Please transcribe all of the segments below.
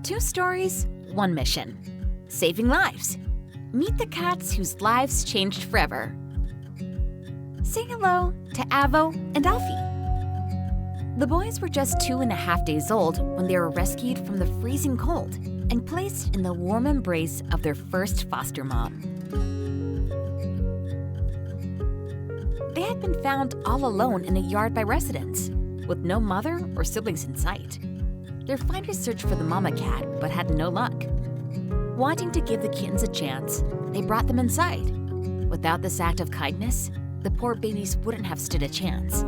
2 stories, 1 mission. Saving lives. Meet the cats whose lives changed forever. Say hello to Avo and Alfie. The boys were just 2.5 days old when they were rescued from the freezing cold and placed in the warm embrace of their first foster mom. They had been found all alone in a yard by residents, with no mother or siblings in sight. Their finders searched for the mama cat but had no luck. Wanting to give the kittens a chance, they brought them inside. Without this act of kindness, the poor babies wouldn't have stood a chance.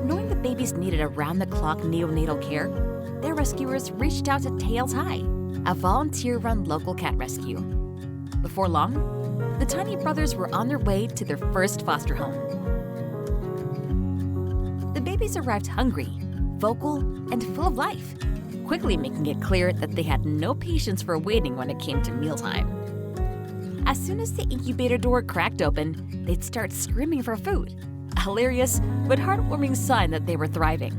Knowing the babies needed around-the-clock neonatal care, their rescuers reached out to Tails High, a volunteer-run local cat rescue. Before long, the tiny brothers were on their way to their first foster home. The babies arrived hungry, vocal, and full of life, quickly making it clear that they had no patience for waiting when it came to mealtime. As soon as the incubator door cracked open, they'd start screaming for food, a hilarious but heartwarming sign that they were thriving.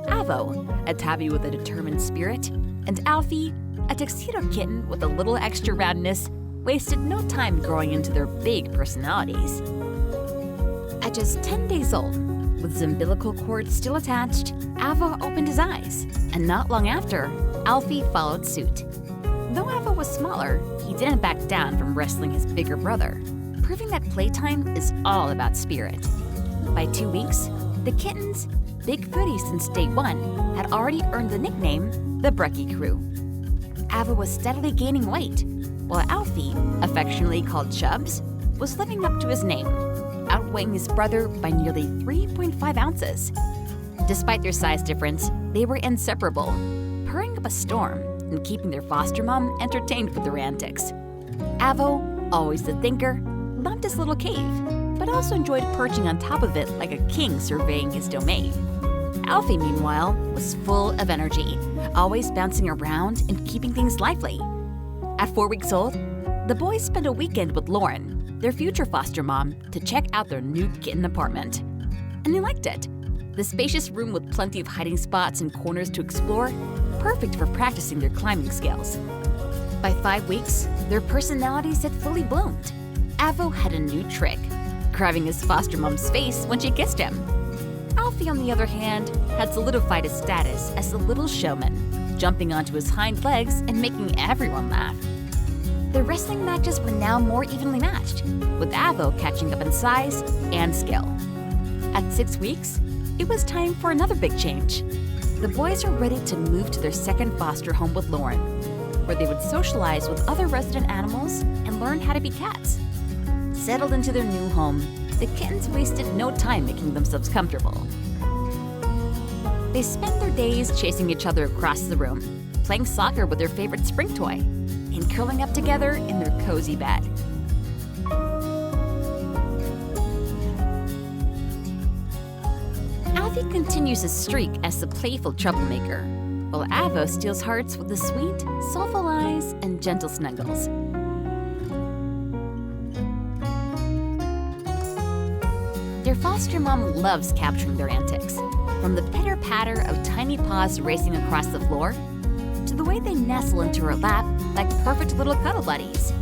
Avo, a tabby with a determined spirit, and Alfie, a tuxedo kitten with a little extra roundness, wasted no time growing into their big personalities. At just 10 days old, with his umbilical cord still attached, Avo opened his eyes, and not long after, Alfie followed suit. Though Avo was smaller, he didn't back down from wrestling his bigger brother, proving that playtime is all about spirit. By 2 weeks, the kittens, big foodies since day 1, had already earned the nickname the Brekkie Crew. Avo was steadily gaining weight, while Alfie, affectionately called Chubbs, was living up to his name, outweighing his brother by nearly 3.5 ounces. Despite their size difference, they were inseparable, purring up a storm and keeping their foster mom entertained with their antics. Avo, always the thinker, loved his little cave, but also enjoyed perching on top of it like a king surveying his domain. Alfie, meanwhile, was full of energy, always bouncing around and keeping things lively. At 4 weeks old, the boys spent a weekend with Lauren, their future foster mom, to check out their new kitten apartment. And they liked it. The spacious room with plenty of hiding spots and corners to explore, perfect for practicing their climbing skills. By 5 weeks, their personalities had fully bloomed. Avo had a new trick, carving his foster mom's face when she kissed him. Alfie, on the other hand, had solidified his status as the little showman, jumping onto his hind legs and making everyone laugh. Their wrestling matches were now more evenly matched, with Avo catching up in size and skill. At 6 weeks, it was time for another big change. The boys were ready to move to their second foster home with Lauren, where they would socialize with other resident animals and learn how to be cats. Settled into their new home, the kittens wasted no time making themselves comfortable. They spent their days chasing each other across the room, playing soccer with their favorite spring toy, and curling up together in their cozy bed. Alfie continues his streak as the playful troublemaker, while Avo steals hearts with the sweet, soulful eyes and gentle snuggles. Their foster mom loves capturing their antics, from the pitter-patter of tiny paws racing across the floor to the way they nestle into her lap like perfect little cuddle buddies.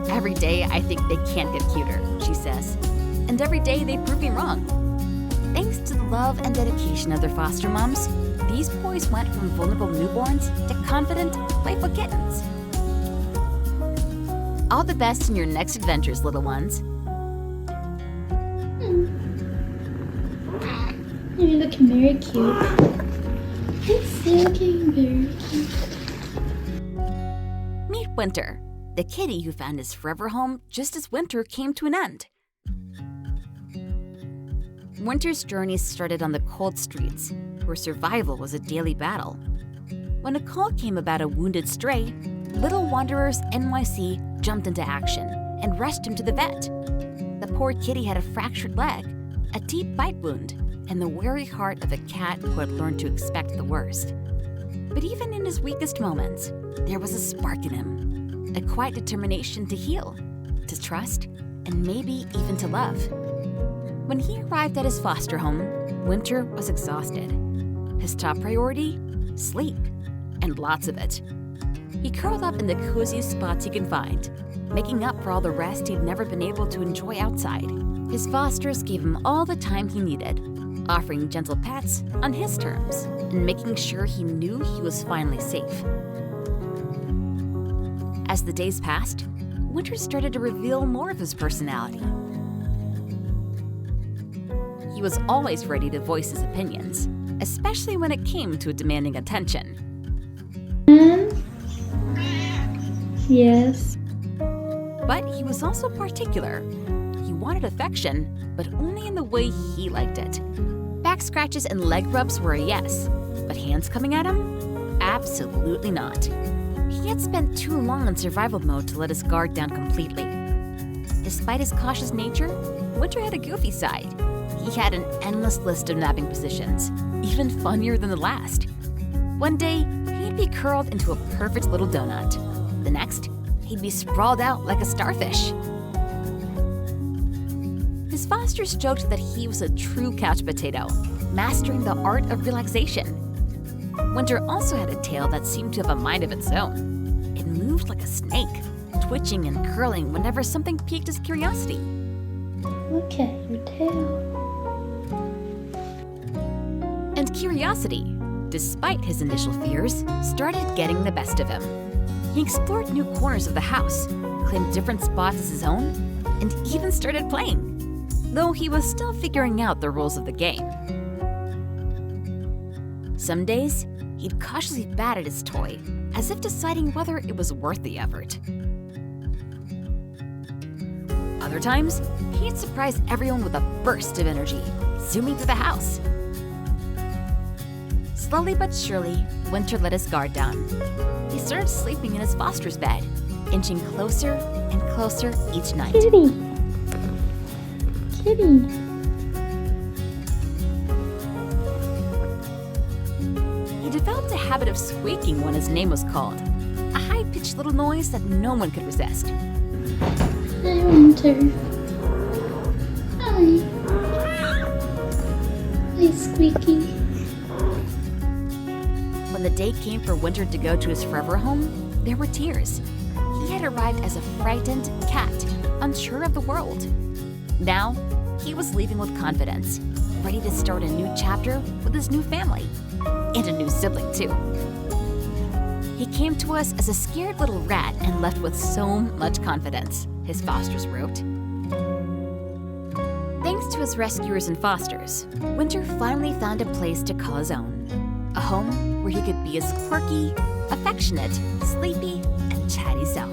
Every day I think they can't get cuter, she says, and every day they prove me wrong. Thanks to the love and dedication of their foster moms, these boys went from vulnerable newborns to confident, playful kittens. All the best in your next adventures, little ones. You're looking very cute. It's looking very cute. Meet Winter, the kitty who found his forever home just as winter came to an end. Winter's journey started on the cold streets, where survival was a daily battle. When a call came about a wounded stray, Little Wanderers NYC jumped into action and rushed him to the vet. The poor kitty had a fractured leg, a deep bite wound, and the wary heart of a cat who had learned to expect the worst. But even in his weakest moments, there was a spark in him, a quiet determination to heal, to trust, and maybe even to love. When he arrived at his foster home, Winter was exhausted. His top priority? Sleep. And and lots of it. He curled up in the coziest spots he could find, making up for all the rest he'd never been able to enjoy outside. His fosters gave him all the time he needed, offering gentle pets on his terms and making sure he knew he was finally safe. As the days passed, Winter started to reveal more of his personality. He was always ready to voice his opinions, especially when it came to demanding attention. Yes. But he was also particular. He wanted affection, but only in the way he liked it. Back scratches and leg rubs were a yes, but hands coming at him? Absolutely not. He had spent too long in survival mode to let his guard down completely. Despite his cautious nature, Winter had a goofy side. He had an endless list of napping positions, even funnier than the last. One day, he'd be curled into a perfect little donut. The next, he'd be sprawled out like a starfish. His fosters joked that he was a true couch potato, mastering the art of relaxation. Winter also had a tail that seemed to have a mind of its own. It moved like a snake, twitching and curling whenever something piqued his curiosity. Look at your tail. And curiosity, despite his initial fears, started getting the best of him. He explored new corners of the house, claimed different spots as his own, and even started playing, though he was still figuring out the rules of the game. Some days, he'd cautiously bat at his toy, as if deciding whether it was worth the effort. Other times, he'd surprise everyone with a burst of energy, zooming through the house. Slowly but surely, Winter let his guard down. He started sleeping in his foster's bed, inching closer and closer each night. Kitty. Kitty. He developed a habit of squeaking when his name was called, a high-pitched little noise that no one could resist. Hi, Winter. Hi. Hi, Squeaky. When the day came for Winter to go to his forever home, there were tears. He had arrived as a frightened cat, unsure of the world. Now, he was leaving with confidence, ready to start a new chapter with his new family, and a new sibling too. He came to us as a scared little rat and left with so much confidence, his fosters wrote. Thanks to his rescuers and fosters, Winter finally found a place to call his own. A home where he could be his quirky, affectionate, sleepy, and chatty self.